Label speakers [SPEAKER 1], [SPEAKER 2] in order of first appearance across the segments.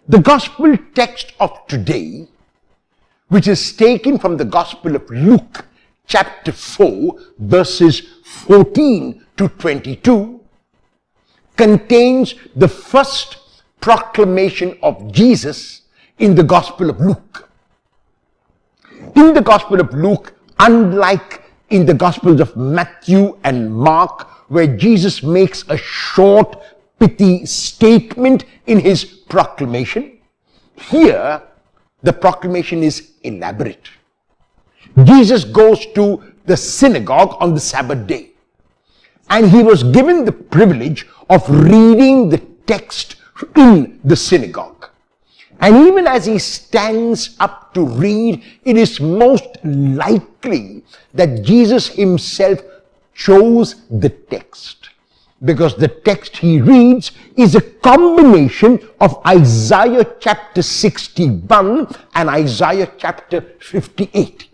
[SPEAKER 1] The gospel text of today, which is taken from the Gospel of Luke, chapter 4, verses 14 to 22, contains the first proclamation of Jesus in the Gospel of Luke. In the Gospel of Luke, unlike in the Gospels of Matthew and Mark, where Jesus makes a short, pithy statement in his proclamation, here the proclamation is elaborate. Jesus goes to the synagogue on the Sabbath day, and he was given the privilege of reading the text in the synagogue. And even as he stands up to read, it is most likely that Jesus himself chose the text, because the text he reads is a combination of Isaiah chapter 61 and Isaiah chapter 58.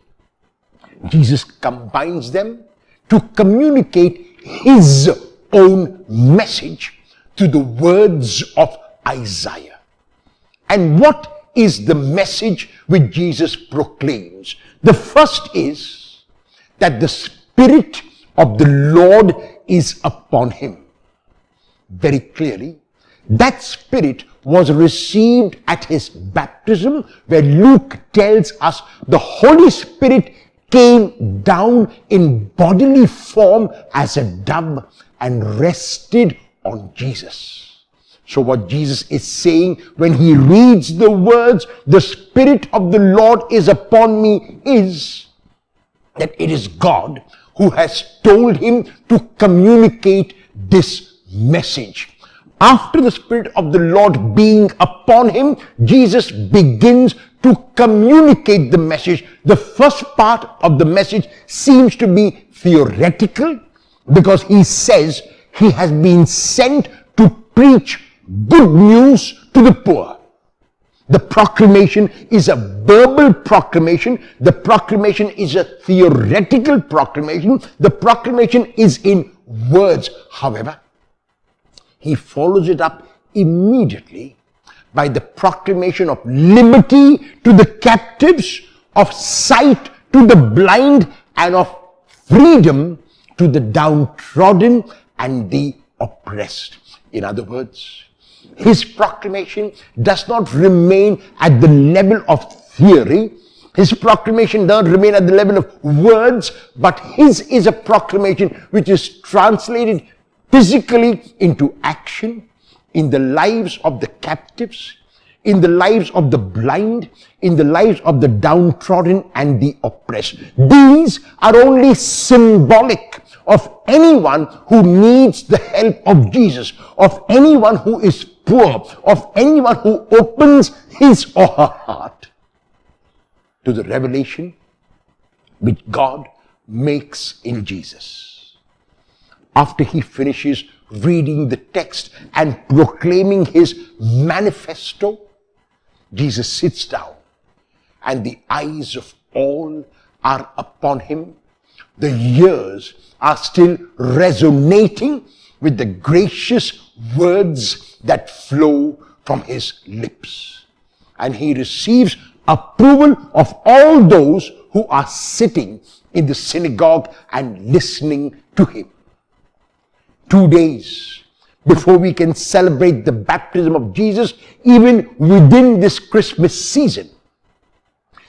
[SPEAKER 1] Jesus combines them to communicate his own message to the words of Isaiah. And what is the message which Jesus proclaims? The first is that the Spirit of the Lord is upon him. Very clearly, that Spirit was received at his baptism, where Luke tells us the Holy Spirit came down in bodily form as a dove and rested on Jesus. So what Jesus is saying when he reads the words, "The Spirit of the Lord is upon me," is that it is God who has told him to communicate this message. After the Spirit of the Lord being upon him, Jesus begins to communicate the message. The first part of the message seems to be theoretical, because he says he has been sent to preach good news to the poor. The proclamation is a verbal proclamation. The proclamation is a theoretical proclamation. The proclamation is in words. However, he follows it up immediately by the proclamation of liberty to the captives, of sight to the blind, and of freedom to the downtrodden and the oppressed. In other words, his proclamation does not remain at the level of theory. His proclamation doesn't remain at the level of words, but his is a proclamation which is translated physically into action in the lives of the captives, in the lives of the blind, in the lives of the downtrodden and the oppressed. These are only symbolic of anyone who needs the help of Jesus, of anyone who is poor, of anyone who opens his or her heart to the revelation which God makes in Jesus. After he finishes reading the text and proclaiming his manifesto, Jesus sits down, and the eyes of all are upon him. The ears are still resonating with the gracious words that flow from his lips. And he receives approval of all those who are sitting in the synagogue and listening to him. 2 days before we can celebrate the baptism of Jesus, even within this Christmas season,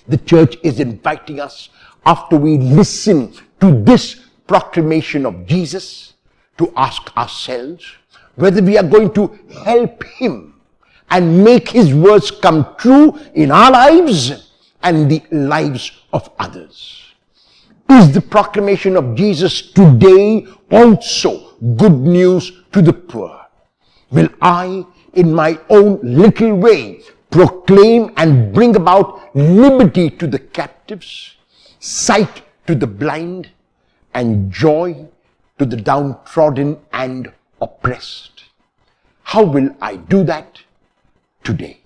[SPEAKER 1] the church is inviting us, after we listen to this proclamation of Jesus, to ask ourselves whether we are going to help him and make his words come true in our lives and the lives of others. Is the proclamation of Jesus today also good news to the poor? Will I, in my own little way, proclaim and bring about liberty to the captives, sight to the blind, and joy to the downtrodden and oppressed? How will I do that today?